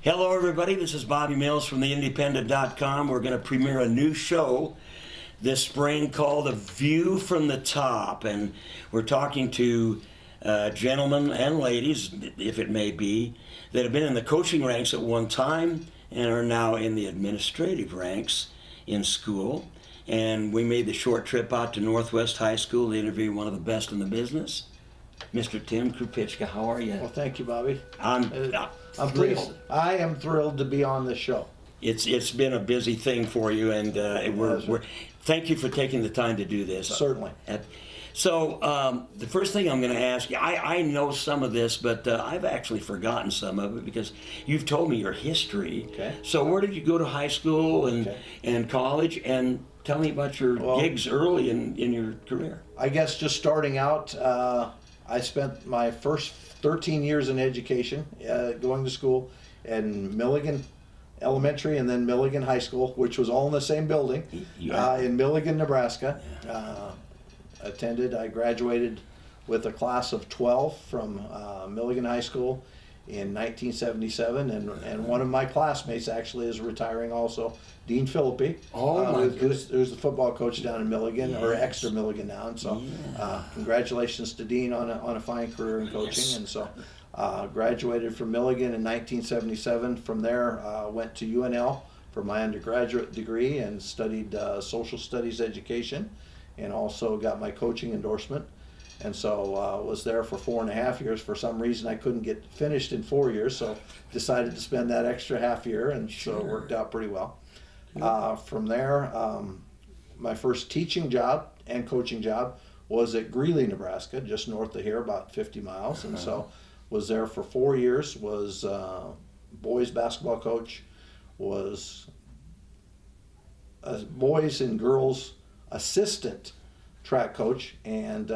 Hello, everybody. This is Bobby Mills from theindependent.com. We're going to premiere a new show this spring called A View from the Top. And we're talking to gentlemen and ladies, if it may be, that have been in the coaching ranks at one time and are now in the administrative ranks in school. And we made the short trip out to Northwest High School to interview one of the best in the business, Mr. Tim Krupicka. How are you? Well, thank you, Bobby. I'm thrilled. I am thrilled to be on this show. It's been a busy thing for you, and we're thank you for taking the time to do this. Certainly. So the first thing I'm going to ask you, I know some of this, but I've actually forgotten some of it because you've told me your history. Okay. So where did you go to high school and college? And tell me about your gigs early in your career. I guess just starting out, I spent my first 13 years in education, going to school in Milligan Elementary and then Milligan High School, which was all in the same building, in Milligan, Nebraska. I graduated with a class of 12 from Milligan High School in 1977, and one of my classmates actually is retiring also, Dean Philippi, who's the football coach down in Milligan, or Exeter Milligan now, and so congratulations to Dean on a fine career in coaching. And so graduated from Milligan in 1977. From there went to UNL for my undergraduate degree and studied social studies education, and also got my coaching endorsement. And so was there for 4.5 years. For some reason I couldn't get finished in 4 years, so decided to spend that extra half year, and so it worked out pretty well. From there, my first teaching job and coaching job was at Greeley, Nebraska, just north of here, about 50 miles. And so was there for 4 years, was boys basketball coach, was a boys and girls assistant track coach, and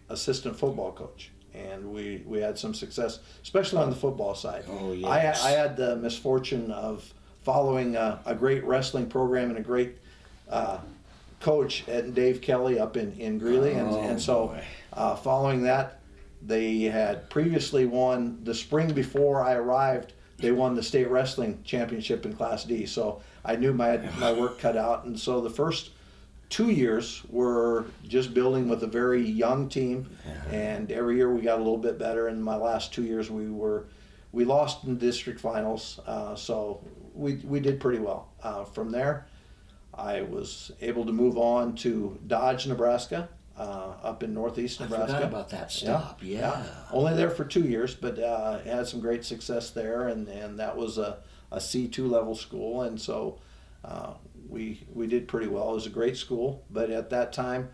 assistant football coach. And we had some success, especially on the football side. Oh, yes. I had the misfortune of following a great wrestling program and a great coach at Dave Kelly up in Greeley. And so following that, they had previously won the spring before I arrived. They won the state wrestling championship in Class D. So I knew my work cut out. And so the first 2 years were just building with a very young team, and every year we got a little bit better. And my last 2 years we lost in district finals, so we did pretty well. From there, I was able to move on to Dodge, Nebraska, up in northeast Nebraska. I forgot about that stop. Yeah. Only there for 2 years, but had some great success there, and that was a C2 level school, and so we did pretty well. It was a great school, but at that time,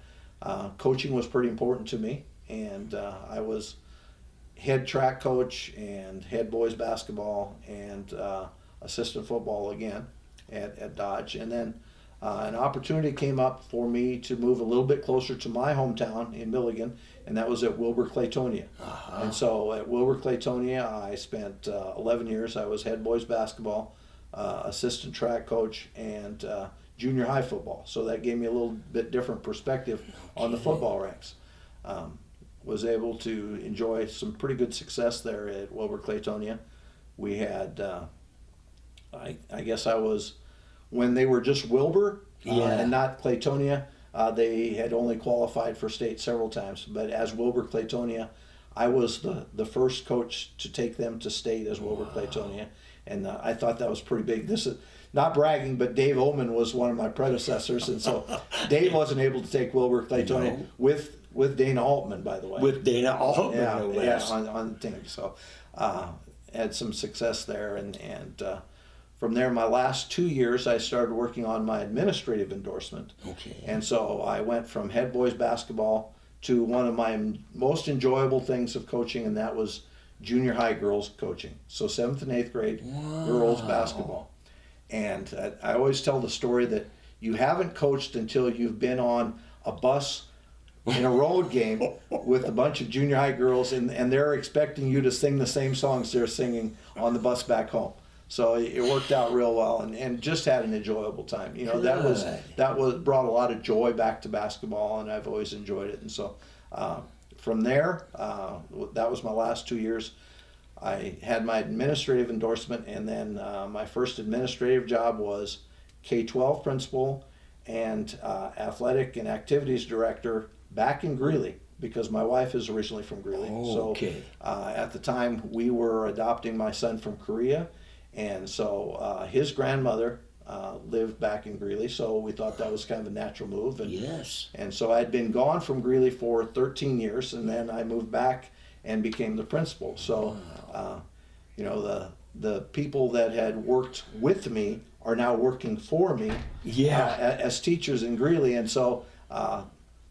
coaching was pretty important to me, and I was head track coach and head boys basketball and assistant football again at Dodge. And then an opportunity came up for me to move a little bit closer to my hometown in Milligan, and that was at Wilbur-Claytonia. And so at Wilbur-Claytonia, I spent 11 years. I was head boys basketball, assistant track coach, and junior high football. So that gave me a little bit different perspective on the football ranks. Was able to enjoy some pretty good success there at Wilbur-Claytonia. We had, I guess I was, when they were just Wilbur and not Claytonia, they had only qualified for state several times. But as Wilbur-Claytonia, I was the first coach to take them to state as Wilbur-Claytonia. And I thought that was pretty big. This is not bragging, but Dave Oman was one of my predecessors, and so Dave wasn't able to take Wilbur-Claytonia with Dana Altman, by the way. With Dana Altman, on the team. So had some success there, and from there, my last 2 years, I started working on my administrative endorsement. Okay. And so I went from head boys basketball to one of my most enjoyable things of coaching, and that was junior high girls coaching. So 7th and 8th grade girls basketball. And I always tell the story that you haven't coached until you've been on a bus in a road game with a bunch of junior high girls, and they're expecting you to sing the same songs they're singing on the bus back home. So it worked out real well, and just had an enjoyable time. You know, that was brought a lot of joy back to basketball, and I've always enjoyed it. And so from there, that was my last 2 years. I had my administrative endorsement, and then my first administrative job was K-12 principal and athletic and activities director back in Greeley, because my wife is originally from Greeley. Okay. So at the time we were adopting my son from Korea, and so his grandmother lived back in Greeley, so we thought that was kind of a natural move. And, Yes. and so I'd been gone from Greeley for 13 years, and then I moved back and became the principal. So, you know, the people that had worked with me are now working for me as teachers in Greeley, and so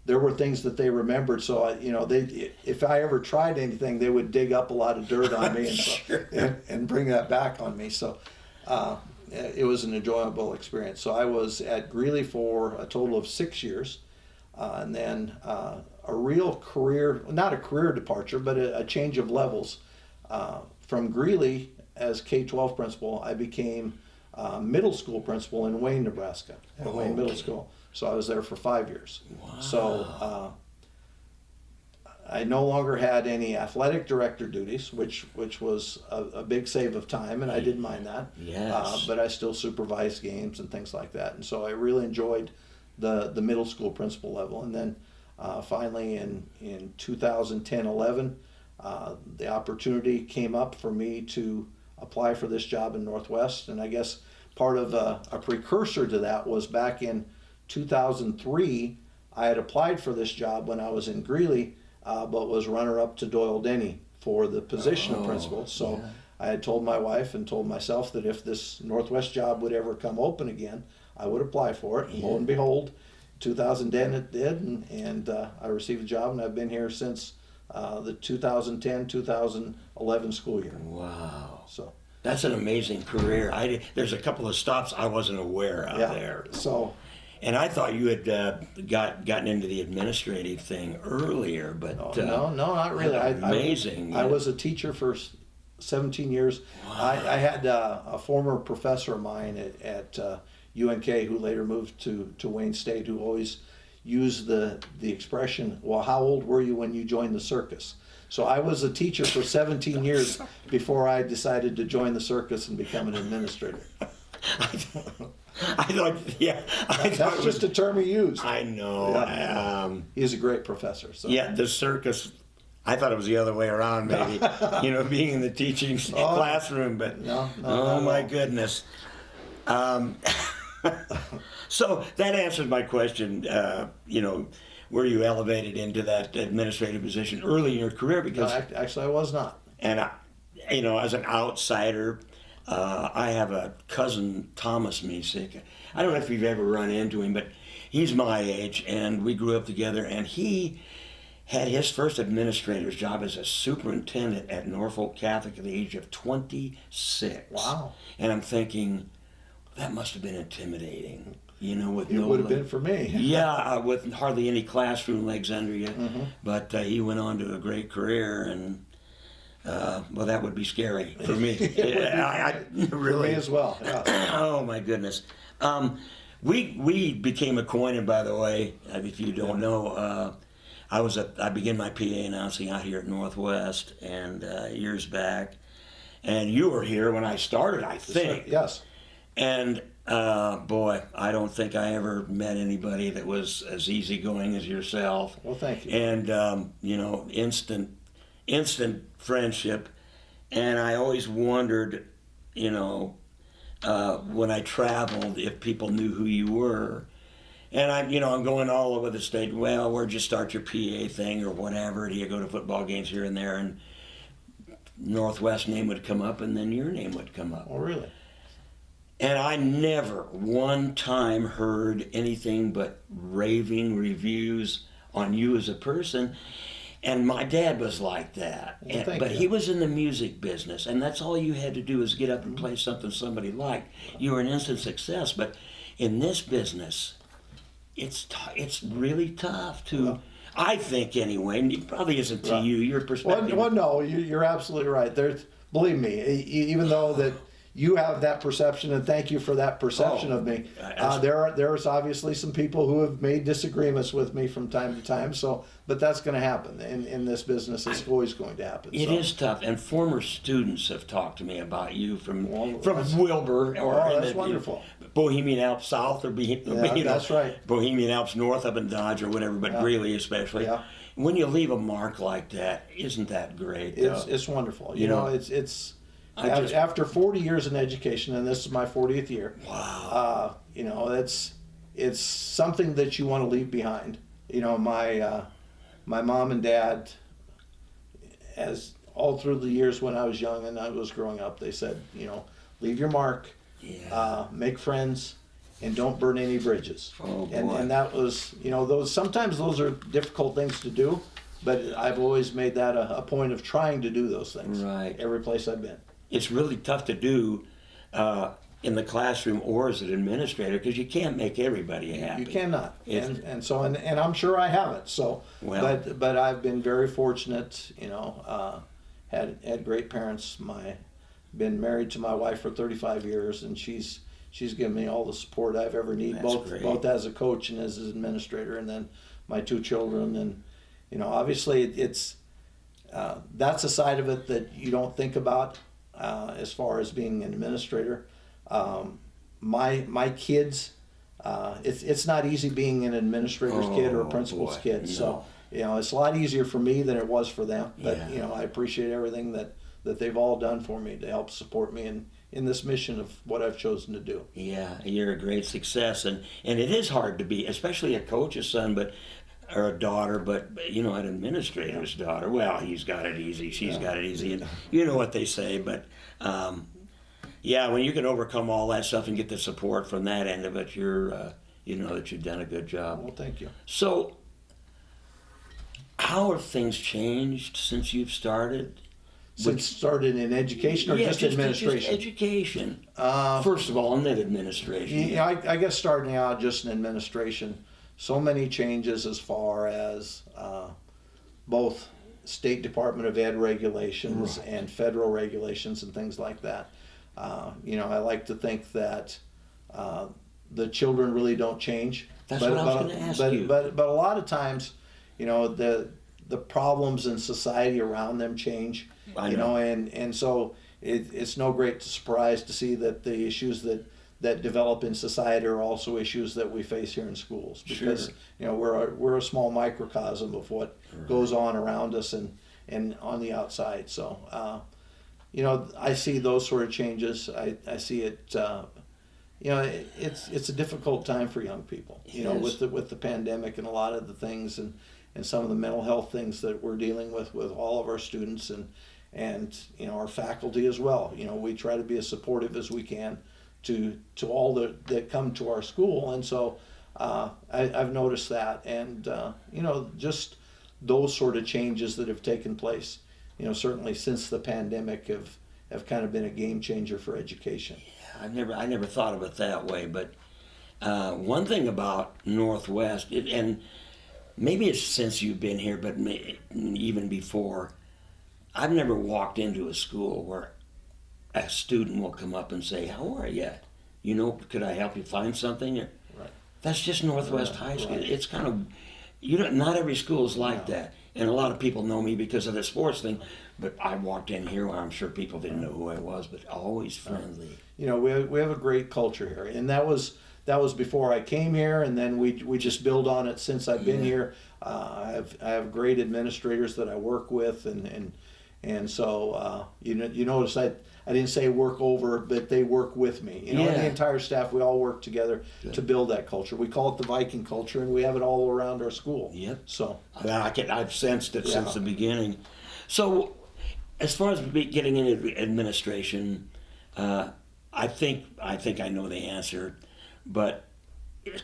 there were things that they remembered. So, you know, if I ever tried anything, they would dig up a lot of dirt on me and, Sure. and bring that back on me. So it was an enjoyable experience. So I was at Greeley for a total of 6 years, and then a real career, not a career departure, but a change of levels. From Greeley as K-12 principal, I became middle school principal in Wayne, Nebraska, at Wayne Middle School. So I was there for 5 years. Wow. So I no longer had any athletic director duties, which was a big save of time, and I didn't mind that. Yes. But I still supervised games and things like that, and so I really enjoyed the middle school principal level. And then finally in 2010-11, the opportunity came up for me to apply for this job in Northwest, and I guess part of a precursor to that was back in 2003, I had applied for this job when I was in Greeley, but was runner-up to Doyle Denny for the position of principal. So yeah. I had told my wife and told myself that if this Northwest job would ever come open again, I would apply for it. And lo and behold, 2010 it did, and I received a job, and I've been here since the 2010-2011 school year. Wow. So That's an amazing career. There's a couple of stops I wasn't aware of there. So, And I thought you had gotten into the administrative thing earlier, but no, not really. Amazing. I was a teacher for 17 years. Wow. I had a former professor of mine at UNK who later moved to Wayne State, who always used the expression, well, how old were you when you joined the circus? So I was a teacher for 17 years before I decided to join the circus and become an administrator. I thought, yeah. That's just a term he used. I know. Yeah. He's a great professor. So. Yeah, the circus. I thought it was the other way around, maybe. Being in the teaching classroom, but no, oh my goodness. So that answers my question. Were you elevated into that administrative position early in your career? Because actually, I was not. And as an outsider, I have a cousin, Thomas Misek. I don't know if you've ever run into him, but he's my age, and we grew up together. And he had his first administrator's job as a superintendent at Norfolk Catholic at the age of 26. Wow! And I'm thinking, that must have been intimidating. With it would have been for me. Yeah, with hardly any classroom legs under you. Mm-hmm. But he went on to a great career, and well, that would be scary for me. I really For me as well. Yeah. Oh my goodness. We became acquainted, by the way. If you don't know, I began my PA announcing out here at Northwest, and years back, and you were here when I started, I think. Yes. And boy, I don't think I ever met anybody that was as easygoing as yourself. Well, thank you. And instant friendship. And I always wondered, when I traveled, if people knew who you were. And I'm going all over the state. Well, where'd you start your PA thing or whatever? Do you go to football games here and there? And Northwest name would come up, and then your name would come up. Oh, really? And I never one time heard anything but raving reviews on you as a person. And my dad was like that. Well, but he was in the music business, and that's all you had to do is get up and play something somebody liked. You were an instant success. But in this business, it's really tough to, I think anyway, and it probably isn't to you, your perspective. Well, no, you're absolutely right. Believe me, even though that you have that perception, and thank you for that perception of me. There's obviously some people who have made disagreements with me from time to time. So, but that's going to happen in this business. It's always going to happen. It is tough, and former students have talked to me about you from Wilbur or that's wonderful. Bohemian Alps South or that's right. Bohemian Alps North up in Dodge or whatever, but Greeley especially. Yeah. When you leave a mark like that, isn't that great? It's wonderful. You know, after 40 years in education, and this is my 40th year. Wow. You know, it's something that you want to leave behind. You know, my mom and dad, as all through the years when I was young and I was growing up, they said, you know, leave your mark, make friends, and don't burn any bridges. Oh, boy. And that was, you know, sometimes those are difficult things to do, but I've always made that a point of trying to do those things. Right. Every place I've been. It's really tough to do in the classroom or as an administrator because you can't make everybody happy. You cannot, and so I'm sure I haven't. So, but I've been very fortunate. You know, had great parents. Been married to my wife for 35 years, and she's given me all the support I've ever needed, both as a coach and as an administrator, and then my 2 children. And you know, obviously, it's that's a side of it that you don't think about as far as being an administrator. My kids, it's not easy being an administrator's kid or a principal's kid. No. So you know, it's a lot easier for me than it was for them. But you know, I appreciate everything that they've all done for me to help support me in this mission of what I've chosen to do. Yeah, you're a great success, and it is hard to be, especially a coach's son, or a daughter, but you know, an administrator's daughter. Well, he's got it easy, she's got it easy, and you know what they say. But when you can overcome all that stuff and get the support from that end of it, you know that you've done a good job. Well, thank you. So, how have things changed since you've started? Started in education or just administration? Just education. First of all, and then administration. Yeah, I guess starting out just in administration, so many changes as far as both State Department of Ed regulations and federal regulations and things like that. You know, I like to think that the children really don't change. That's what I was going to ask you. But a lot of times, you know, the problems in society around them change. You know, and so it's no great surprise to see that the issues that develop in society are also issues that we face here in schools, because you know, we're a small microcosm of what goes on around us and on the outside. So you know, I see those sort of changes. I see it. You know, it's a difficult time for young people. You know, with the pandemic and a lot of the things and some of the mental health things that we're dealing with all of our students and you know, our faculty as well. You know, we try to be as supportive as we can to all that come to our school, and so I've noticed that, and you know, just those sort of changes that have taken place, you know, certainly since the pandemic have kind of been a game changer for education. Yeah, I never thought of it that way, but one thing about Northwest, and maybe it's since you've been here, but even before, I've never walked into a school where a student will come up and say, "How are you? You know, could I help you find something?" Right. That's just Northwest High School. Right. It's kind of, not every school is like that. And a lot of people know me because of the sports thing, but I walked in here where I'm sure people didn't know who I was, but always friendly. You know, we have a great culture here, and that was before I came here, and then we just build on it since I've been here. I have great administrators that I work with, and so you notice I didn't say work over, but they work with me. You know, and the entire staff, we all work together to build that culture. We call it the Viking culture, and we have it all around our school. Yep. So I've sensed it since the beginning. So, as far as getting into administration, I think I know the answer, but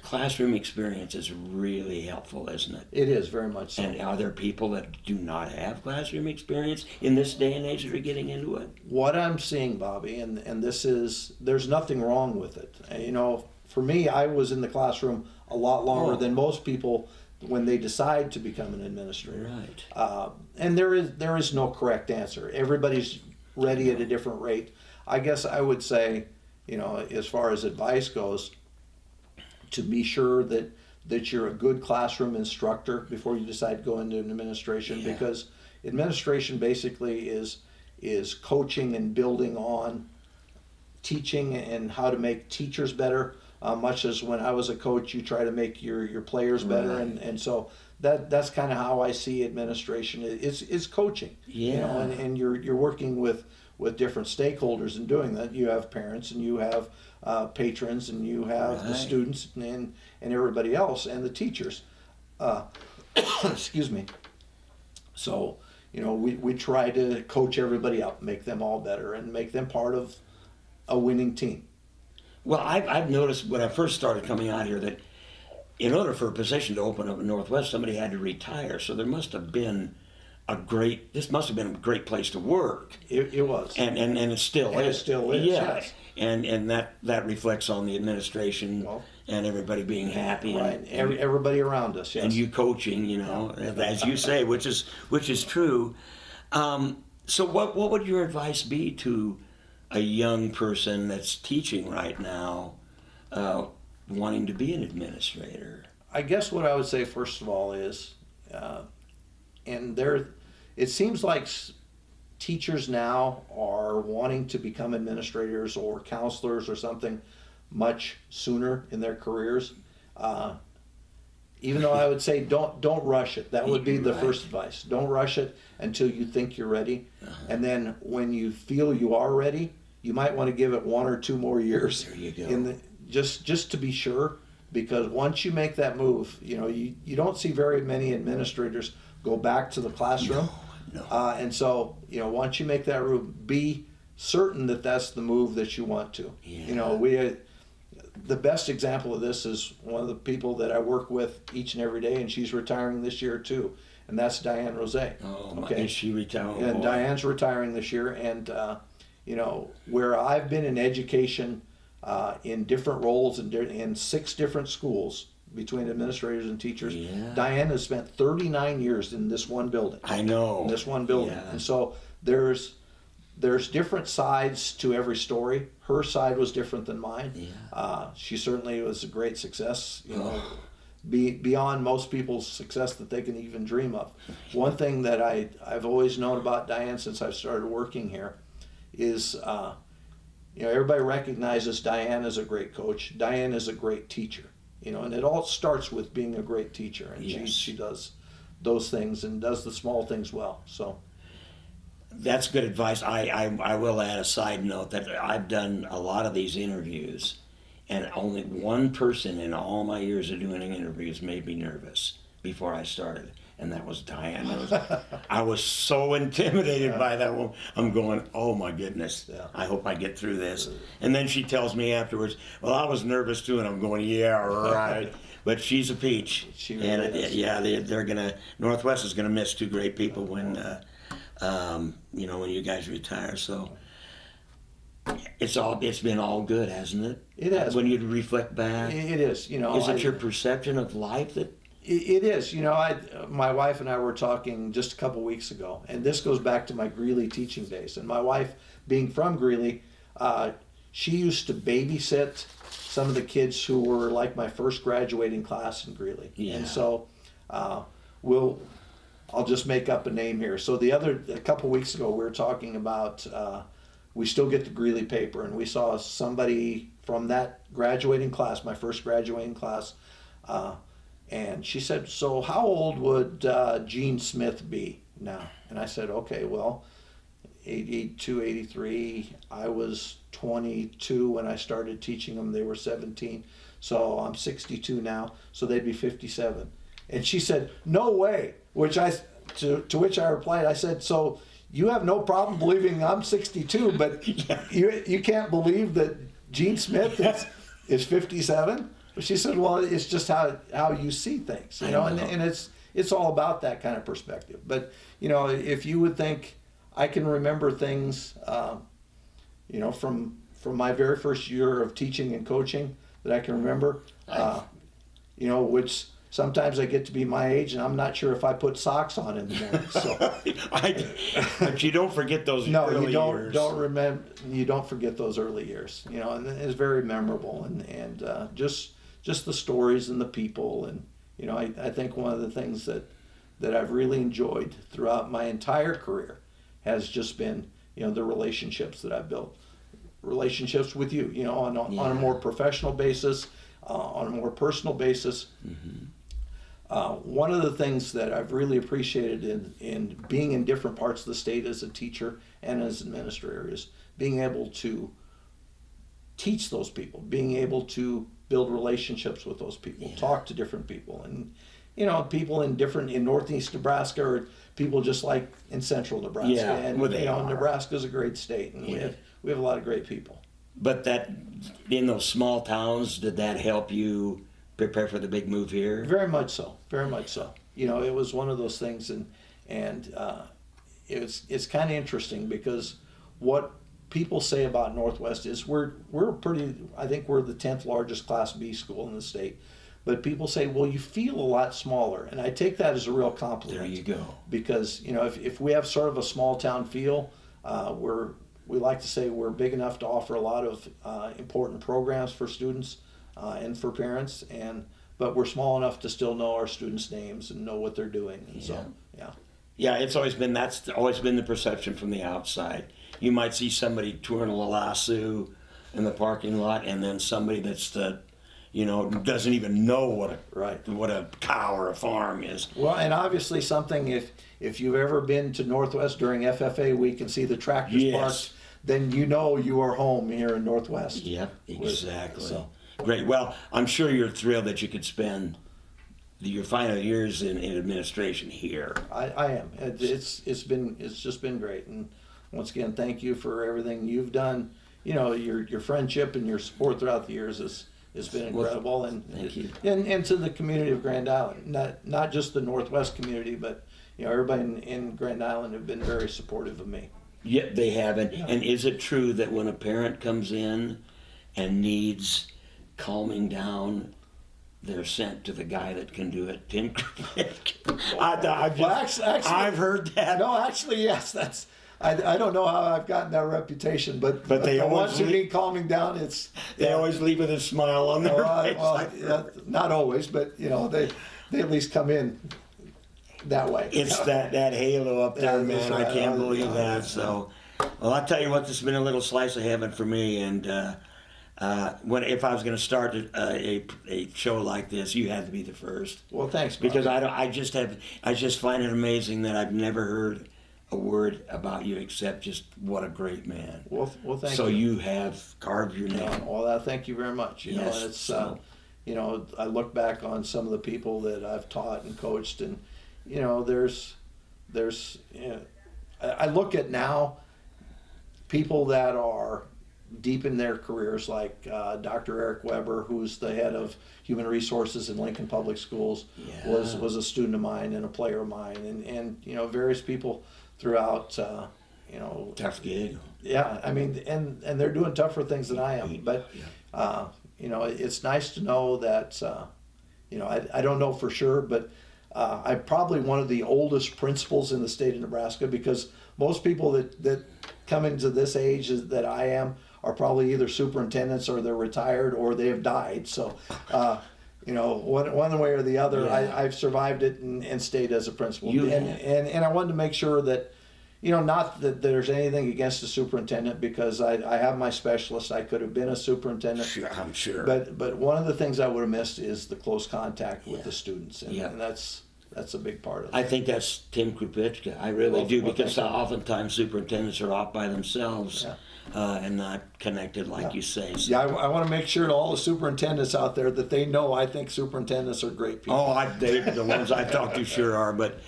classroom experience is really helpful, isn't it? It is, very much so. And are there people that do not have classroom experience in this day and age that are getting into it? What I'm seeing, Bobby, and there's nothing wrong with it. You know, for me, I was in the classroom a lot longer than most people when they decide to become an administrator. Right. And there is no correct answer. Everybody's ready at a different rate. I guess I would say, as far as advice goes, to be sure that you're a good classroom instructor before you decide to go into an administration, because administration basically is coaching and building on teaching and how to make teachers better. Much as when I was a coach, you try to make your players better, Right. and so that's kind of how I see administration. It's coaching, and you're working with different stakeholders in doing that. You have parents, and you have patrons, and you have the Right. students, and everybody else, and the teachers. Excuse me. So we try to coach everybody up, make them all better, and make them part of a winning team. Well, I've noticed when I first started coming out here that in order for a position to open up in Northwest, somebody had to retire. So there must have been this must have been a great place to work. It was. And it still And it is. still is, Yeah. yes. And that reflects on the administration Well, and everybody being happy. Right. Everybody around us, yes. And you coaching, as you say, which is true. So what would your advice be to a young person that's teaching right now, wanting to be an administrator? I guess what I would say first of all is, it seems like teachers now are wanting to become administrators or counselors or something much sooner in their careers. Even though I would say don't rush it. That would be the Right. first advice. Don't rush it until you think you're ready, Uh-huh. and then when you feel you are ready, you might want to give it 1 or 2 more years. There you go. Just to be sure, because once you make that move, you don't see very many administrators go back to the classroom. No. And so, once you make that move, be certain that that's the move that you want to. Yeah. The best example of this is one of the people that I work with each and every day, and she's retiring this year too, and that's Diane Rose. Oh, okay. Is she retiring? And Diane's retiring this year, and where I've been in education in different roles in 6 different schools between administrators and teachers, Yeah. Diane has spent 39 years in this one building. I know. In this one building, Yeah. and so there's different sides to every story. Her side was different than mine. Yeah. She certainly was a great success. Beyond most people's success that they can even dream of. One thing that I've always known about Diane since I started working here is, everybody recognizes Diane as a great coach. Diane is a great teacher. And it all starts with being a great teacher, and Yes. she does those things and does the small things well. So. That's good advice. I will add a side note that I've done a lot of these interviews, and only one person in all my years of doing interviews made me nervous before I started, and that was Diane. I was so intimidated by that one. I'm going, oh my goodness, Yeah. I hope I get through this. And then she tells me afterwards, well, I was nervous too, and I'm going, yeah, right. But she's a peach. She really and is. they're gonna, Northwest is gonna miss 2 great people when you guys retire. So it's been all good, hasn't it? It has. When you reflect back, It is. is it your perception of life that? It is. My wife and I were talking just a couple weeks ago, and this goes back to my Greeley teaching days. And my wife, being from Greeley, she used to babysit some of the kids who were like my first graduating class in Greeley. Yeah. And so, I'll just make up a name here. So a couple weeks ago, we were talking about, we still get the Greeley paper, and we saw somebody from that graduating class, my first graduating class, and she said, so how old would Gene Smith be now? And I said, okay, well, 82, 83, I was 22 when I started teaching them. They were 17. So I'm 62 now, so they'd be 57. And she said, no way, to which I replied, I said, so you have no problem believing I'm 62, but you can't believe that Gene Smith is 57? She said, well, it's just how you see things, and it's all about that kind of perspective. But, if you would think I can remember things, from my very first year of teaching and coaching that I can remember, sometimes I get to be my age, and I'm not sure if I put socks on in the morning. So, But you don't forget those no, early you don't years. you don't forget those early years. You know, and it's very memorable, and just the stories and the people, and you know, I think one of the things that I've really enjoyed throughout my entire career has just been, you know, the relationships that I've built, relationships with you, you know, on a more professional basis, on a more personal basis. One of the things that I've really appreciated in being in different parts of the state as a teacher and as an administrator is being able to teach those people, being able to build relationships with those people, talk to different people, and you know, people in northeast Nebraska or people just like in central Nebraska. And you know, Nebraska's a great state, and we have a lot of great people. But that in those small towns, did that help you prepare for the big move here? Very much so. Very much so. You know, it was one of those things, and it's kind of interesting because what people say about Northwest is we're pretty. I think we're the 10th largest Class B school in the state. But people say, well, you feel a lot smaller, and I take that as a real compliment. There you go. Because you know, if we have sort of a small town feel, we like to say we're big enough to offer a lot of important programs for students and for parents, but we're small enough to still know our students' names and know what they're doing. And so, that's always been the perception from the outside. You might see somebody touring a lasso in the parking lot, and then somebody that's doesn't even know what a cow or a farm is. Well, and obviously something, if you've ever been to Northwest during FFA week and see the tractors parked, then you know you are home here in Northwest. Yep, exactly. So. Great. Well, I'm sure you're thrilled that you could spend your final years in administration here. I am. It's just been great. And once again, thank you for everything you've done. You know, your friendship and your support throughout the years has been incredible. Well, thank you. And to the community of Grand Island, not just the Northwest community, but you know, everybody in Grand Island have been very supportive of me. Yeah, they haven't. Yeah. And is it true that when a parent comes in and needs calming down, they're sent to the guy that can do it, Tim Krupicka? I've heard that. No, actually, yes. I don't know how I've gotten that reputation, but they the always ones who need calming down, they always leave with a smile on their face. Well, not always, but you know, they at least come in that way. It's that halo up there, man. I can't believe that. So, well, I'll tell you what, this has been a little slice of heaven for me. And if I was going to start a show like this, you had to be the first. Well, thanks, Bobby. Because I just find it amazing that I've never heard a word about you except just what a great man. Well, thank you. So you have carved your name. Yeah, well, thank you very much. You know, it's you know, I look back on some of the people that I've taught and coached, and you know, there's you know, I look at now people that are deep in their careers, like Dr. Eric Weber, who's the head of Human Resources in Lincoln Public Schools, was a student of mine and a player of mine, and you know, various people throughout, you know. Tough gig. Yeah, I mean, and they're doing tougher things than I am, but you know, it's nice to know that, you know, I don't know for sure, but I'm probably one of the oldest principals in the state of Nebraska, because most people that come into this age that I am are probably either superintendents or they're retired or they have died. So, you know, one way or the other, I've survived it and stayed as a principal. And I wanted to make sure that, you know, not that there's anything against the superintendent, because I have my specialist. I could have been a superintendent. Sure, I'm sure. But one of the things I would have missed is the close contact with the students, and that's a big part of it. I think that's Tim Krupicka. I really do, because oftentimes superintendents are off by themselves and not connected, like you say. So. Yeah, I want to make sure to all the superintendents out there that they know I think superintendents are great people. Oh, the ones I talk to sure are, but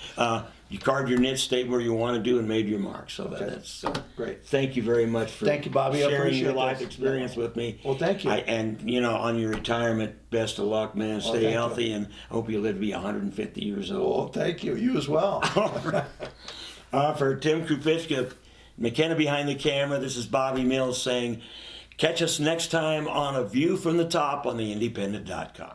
you carved your niche, stayed where you want to do, and made your mark. So that's great. Thank you very much for Bobby. sharing your life experience with me. Well, thank you. And you know, on your retirement, best of luck, man. Stay healthy, and I hope you live to be 150 years old. Well, thank you. You as well. For Tim Krupicka, McKenna behind the camera, this is Bobby Mills saying, catch us next time on A View from the Top on theindependent.com.